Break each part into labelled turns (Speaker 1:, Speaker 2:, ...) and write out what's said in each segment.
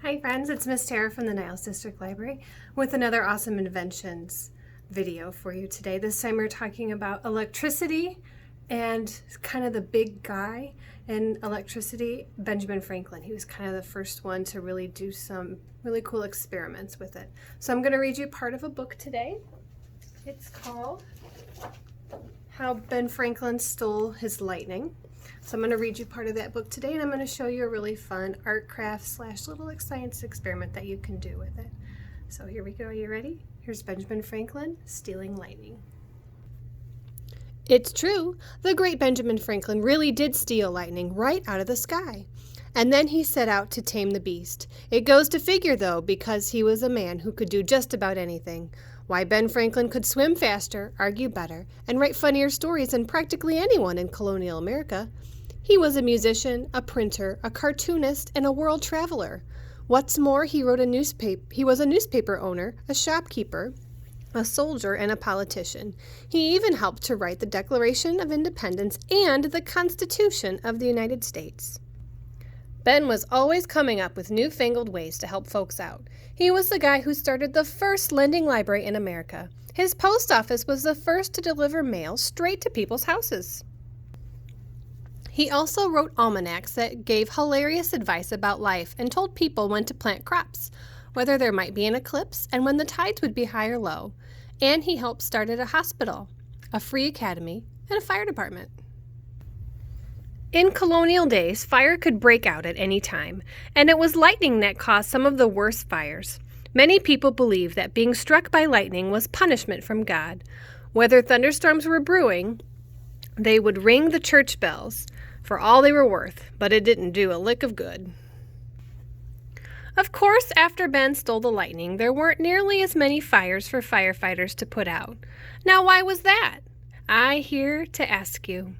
Speaker 1: Hi friends, it's Miss Tara from the Niles District Library with another awesome Inventions video for you today. This time we're talking about electricity and kind of the big guy in electricity, Benjamin Franklin. He was kind of the first one to really do some really cool experiments with it. So I'm going to read you part of a book today. It's called How Ben Franklin Stole His Lightning. So I'm going to read you part of that book today, and I'm going to show you a really fun art craft / little science experiment that you can do with it. So here we go. Are you ready? Here's Benjamin Franklin stealing lightning. It's true. The great Benjamin Franklin really did steal lightning right out of the sky. And then he set out to tame the beast. It goes to figure, though, because he was a man who could do just about anything. Why Ben Franklin could swim faster, argue better, and write funnier stories than practically anyone in colonial America. He was a musician, a printer, a cartoonist, and a world traveler. What's more, he was a newspaper owner, a shopkeeper, a soldier, and a politician. He even helped to write the Declaration of Independence and the Constitution of the United States. Ben was always coming up with newfangled ways to help folks out. He was the guy who started the first lending library in America. His post office was the first to deliver mail straight to people's houses. He also wrote almanacs that gave hilarious advice about life and told people when to plant crops, whether there might be an eclipse, and when the tides would be high or low. And he helped start a hospital, a free academy, and a fire department. In colonial days, fire could break out at any time, and it was lightning that caused some of the worst fires. Many people believed that being struck by lightning was punishment from God. Whether thunderstorms were brewing, they would ring the church bells for all they were worth, but it didn't do a lick of good. Of course, after Ben stole the lightning, there weren't nearly as many fires for firefighters to put out. Now, why was that? I'm here to ask you.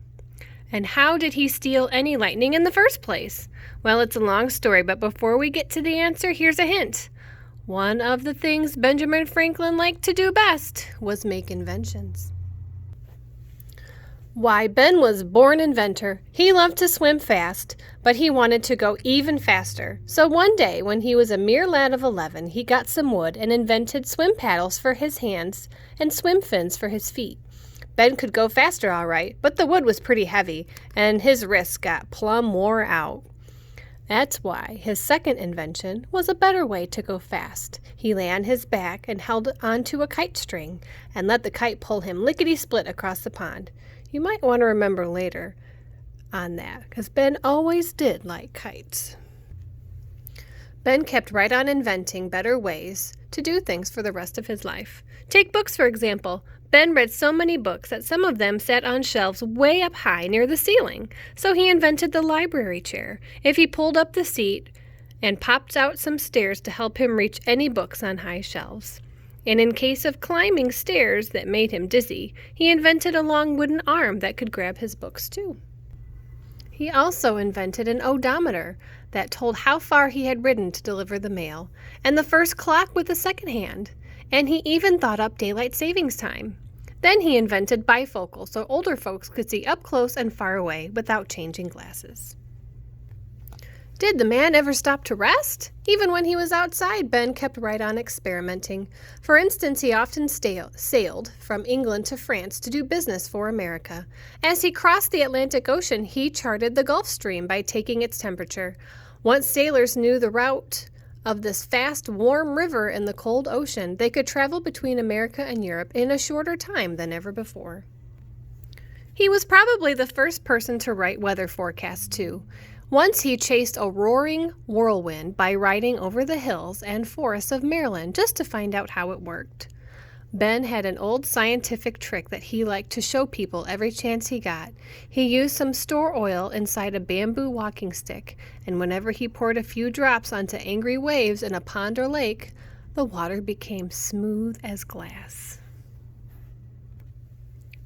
Speaker 1: And how did he steal any lightning in the first place? Well, it's a long story, but before we get to the answer, here's a hint. One of the things Benjamin Franklin liked to do best was make inventions. Why, Ben was born inventor. He loved to swim fast, but he wanted to go even faster. So one day, when he was a mere lad of 11, he got some wood and invented swim paddles for his hands and swim fins for his feet. Ben could go faster all right, but the wood was pretty heavy, and his wrists got plumb wore out. That's why his second invention was a better way to go fast. He lay on his back and held onto a kite string and let the kite pull him lickety-split across the pond. You might want to remember later on that, because Ben always did like kites. Ben kept right on inventing better ways to do things for the rest of his life. Take books, for example. Ben read so many books that some of them sat on shelves way up high near the ceiling. So he invented the library chair. If he pulled up the seat and popped out some stairs to help him reach any books on high shelves. And in case of climbing stairs that made him dizzy, he invented a long wooden arm that could grab his books too. He also invented an odometer that told how far he had ridden to deliver the mail, and the first clock with a second hand. And he even thought up daylight savings time. Then he invented bifocal so older folks could see up close and far away without changing glasses. Did the man ever stop to rest? Even when he was outside, Ben kept right on experimenting. For instance, he often sailed from England to France to do business for America. As he crossed the Atlantic Ocean, he charted the Gulf Stream by taking its temperature. Once sailors knew the route of this fast, warm river in the cold ocean, they could travel between America and Europe in a shorter time than ever before. He was probably the first person to write weather forecasts, too. Once he chased a roaring whirlwind by riding over the hills and forests of Maryland just to find out how it worked. Ben had an old scientific trick that he liked to show people every chance he got. He used some store oil inside a bamboo walking stick, and whenever he poured a few drops onto angry waves in a pond or lake, the water became smooth as glass.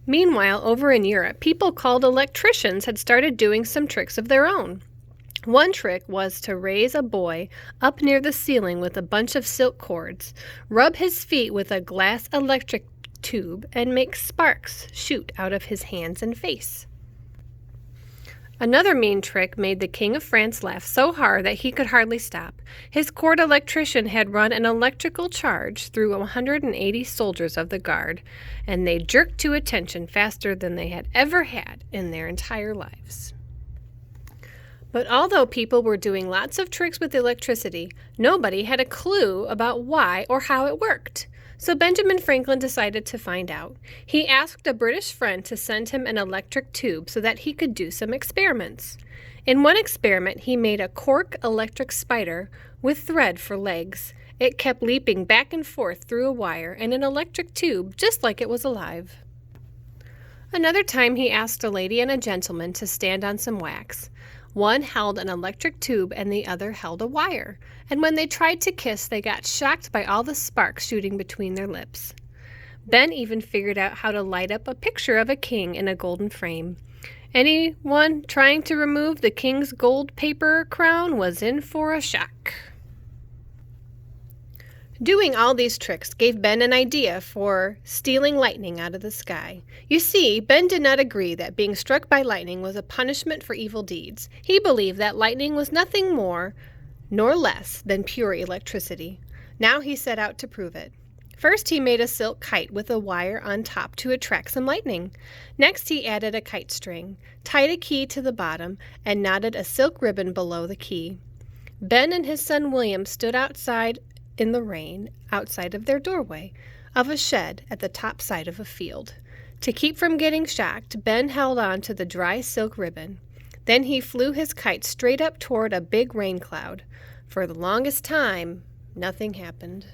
Speaker 1: Meanwhile, over in Europe, people called electricians had started doing some tricks of their own. One trick was to raise a boy up near the ceiling with a bunch of silk cords, rub his feet with a glass electric tube, and make sparks shoot out of his hands and face. Another mean trick made the King of France laugh so hard that he could hardly stop. His court electrician had run an electrical charge through 180 soldiers of the guard, and they jerked to attention faster than they had ever had in their entire lives. But although people were doing lots of tricks with electricity, nobody had a clue about why or how it worked. So Benjamin Franklin decided to find out. He asked a British friend to send him an electric tube so that he could do some experiments. In one experiment, he made a cork electric spider with thread for legs. It kept leaping back and forth through a wire in an electric tube, just like it was alive. Another time, he asked a lady and a gentleman to stand on some wax. One held an electric tube and the other held a wire, and when they tried to kiss, they got shocked by all the sparks shooting between their lips. Ben even figured out how to light up a picture of a king in a golden frame. Anyone trying to remove the king's gold paper crown was in for a shock. Doing all these tricks gave Ben an idea for stealing lightning out of the sky. You see, Ben did not agree that being struck by lightning was a punishment for evil deeds. He believed that lightning was nothing more nor less than pure electricity. Now he set out to prove it. First, he made a silk kite with a wire on top to attract some lightning. Next, he added a kite string, tied a key to the bottom, and knotted a silk ribbon below the key. Ben and his son William stood outside in the rain outside of their doorway of a shed at the top side of a field. To keep from getting shocked, Ben held on to the dry silk ribbon. Then he flew his kite straight up toward a big rain cloud. For the longest time, nothing happened.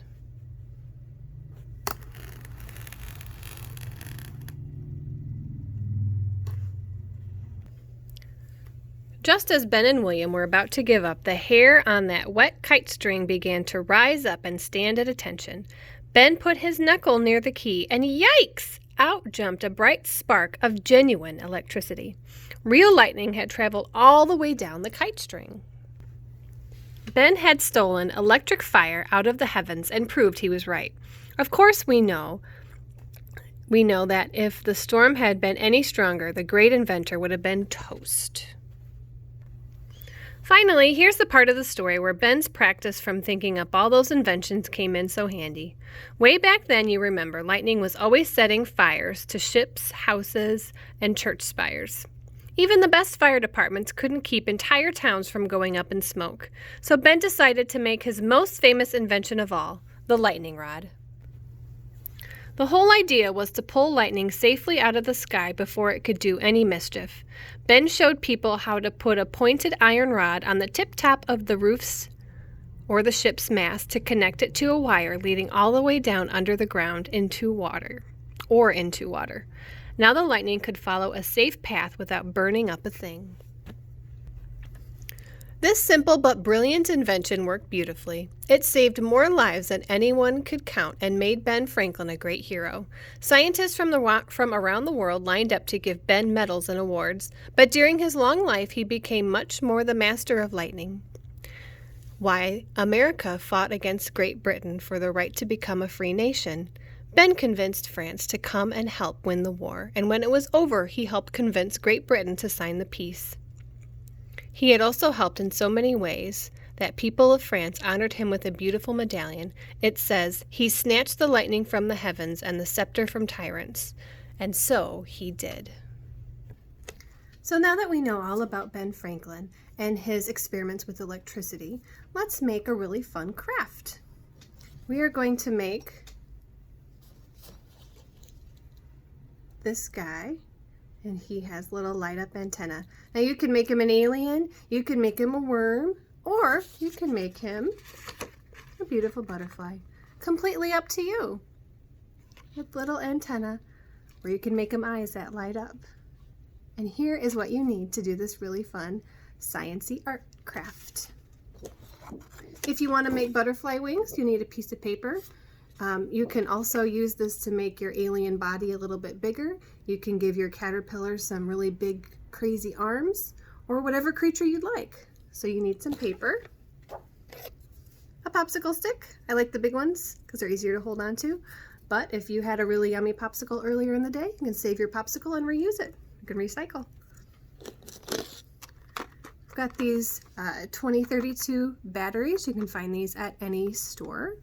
Speaker 1: Just as Ben and William were about to give up, the hair on that wet kite string began to rise up and stand at attention. Ben put his knuckle near the key, and yikes! Out jumped a bright spark of genuine electricity. Real lightning had traveled all the way down the kite string. Ben had stolen electric fire out of the heavens and proved he was right. Of course, we know that if the storm had been any stronger, the great inventor would have been toast. Finally, here's the part of the story where Ben's practice from thinking up all those inventions came in so handy. Way back then, you remember, lightning was always setting fires to ships, houses, and church spires. Even the best fire departments couldn't keep entire towns from going up in smoke. So Ben decided to make his most famous invention of all, the lightning rod. The whole idea was to pull lightning safely out of the sky before it could do any mischief. Ben showed people how to put a pointed iron rod on the tip-top of the roof's or the ship's mast to connect it to a wire leading all the way down under the ground into water. Now the lightning could follow a safe path without burning up a thing. This simple but brilliant invention worked beautifully. It saved more lives than anyone could count and made Ben Franklin a great hero. Scientists from around the world lined up to give Ben medals and awards, but during his long life he became much more the master of lightning. Why America fought against Great Britain for the right to become a free nation. Ben convinced France to come and help win the war, and when it was over, he helped convince Great Britain to sign the peace. He had also helped in so many ways that people of France honored him with a beautiful medallion. It says, "He snatched the lightning from the heavens and the scepter from tyrants." And so he did. So now that we know all about Ben Franklin and his experiments with electricity, let's make a really fun craft. We are going to make this guy. And he has little light up antenna. Now you can make him an alien, you can make him a worm, or you can make him a beautiful butterfly. Completely up to you. With little antenna, or you can make him eyes that light up. And here is what you need to do this really fun science-y art craft. If you want to make butterfly wings, you need a piece of paper. You can also use this to make your alien body a little bit bigger. You can give your caterpillar some really big, crazy arms, or whatever creature you'd like. So you need some paper, a popsicle stick. I like the big ones because they're easier to hold on to. But if you had a really yummy popsicle earlier in the day, you can save your popsicle and reuse it. You can recycle. I've got these 2032 batteries. You can find these at any store.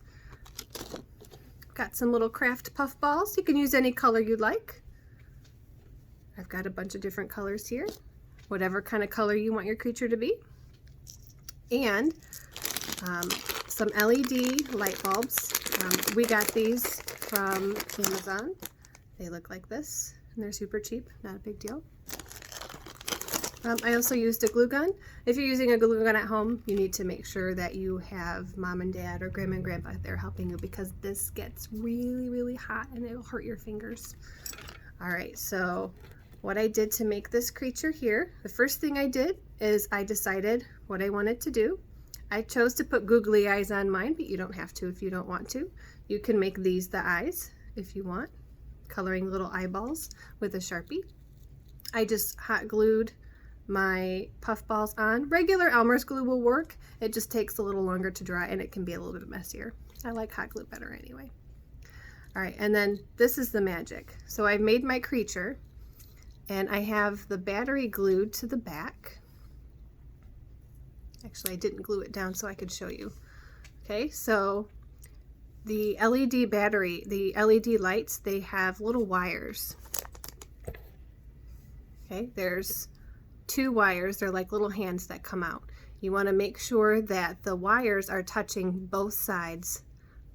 Speaker 1: Got some little craft puff balls. You can use any color you'd like. I've got a bunch of different colors here, whatever kind of color you want your creature to be. And some LED light bulbs. We got these from Amazon. They look like this, and they're super cheap, not a big deal. I also used a glue gun. If you're using a glue gun at home, you need to make sure that you have mom and dad or grandma and grandpa there helping you, because this gets really, really hot and it'll hurt your fingers. All right, so what I did to make this creature here, the first thing I did is I decided what I wanted to do. I chose to put googly eyes on mine, but you don't have to if you don't want to. You can make these the eyes if you want, coloring little eyeballs with a Sharpie. I just hot glued my puff balls on. Regular Elmer's glue will work. It just takes a little longer to dry and it can be a little bit messier. I like hot glue better anyway. All right, and then this is the magic. So I made my creature and I have the battery glued to the back. Actually, I didn't glue it down so I could show you. Okay, so the LED battery, the LED lights, they have little wires. Okay, there's 2 wires. They're like little hands that come out. You want to make sure that the wires are touching both sides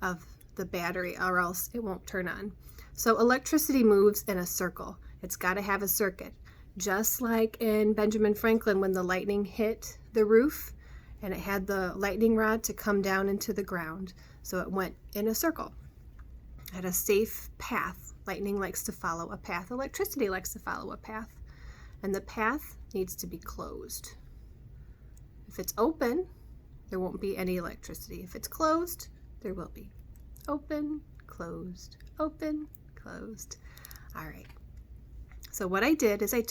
Speaker 1: of the battery or else it won't turn on. So electricity moves in a circle. It's got to have a circuit. Just like in Benjamin Franklin when the lightning hit the roof and it had the lightning rod to come down into the ground. So it went in a circle at a safe path. Lightning likes to follow a path. Electricity likes to follow a path. And the path needs to be closed. If it's open, there won't be any electricity. If it's closed, there will be. Open, closed, open, closed. All right. So what I did is I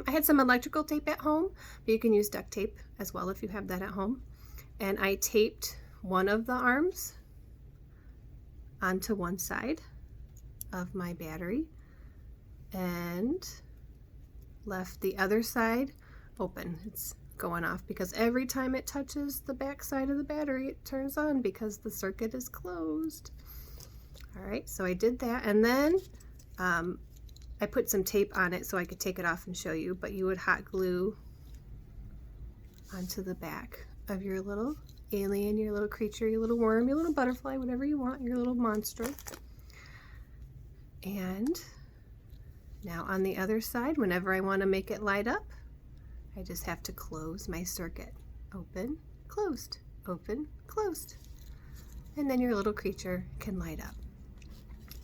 Speaker 1: had some electrical tape at home, but you can use duct tape as well if you have that at home. And I taped one of the arms onto one side of my battery and left the other side open. It's going off because every time it touches the back side of the battery, it turns on because the circuit is closed. All right, so I did that, and then I put some tape on it so I could take it off and show you, but you would hot glue onto the back of your little alien, your little creature, your little worm, your little butterfly, whatever you want, your little monster. And now on the other side, whenever I want to make it light up, I just have to close my circuit. Open, closed, open, closed. And then your little creature can light up.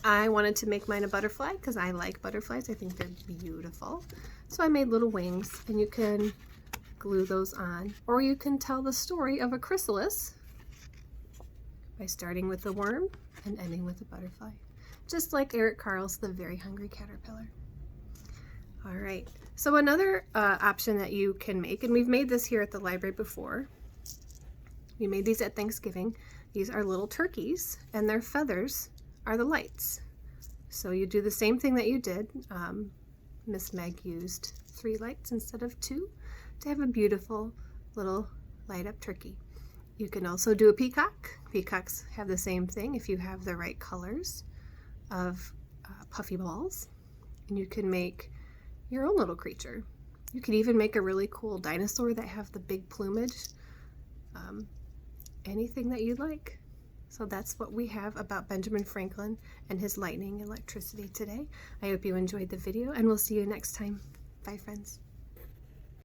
Speaker 1: I wanted to make mine a butterfly because I like butterflies. I think they're beautiful. So I made little wings, and you can glue those on. Or you can tell the story of a chrysalis by starting with the worm and ending with a butterfly. Just like Eric Carle's The Very Hungry Caterpillar. All right, so another option that you can make, and we've made this here at the library before. We made these at Thanksgiving. These are little turkeys, and their feathers are the lights. So you do the same thing that you did. Miss Meg used 3 lights instead of 2 to have a beautiful little light up turkey. You can also do a peacock. Peacocks have the same thing if you have the right colors of puffy balls. And you can make your own little creature. You could even make a really cool dinosaur that have the big plumage. Anything that you'd like. So that's what we have about Benjamin Franklin and his lightning electricity today. I hope you enjoyed the video, and we'll see you next time. Bye, friends.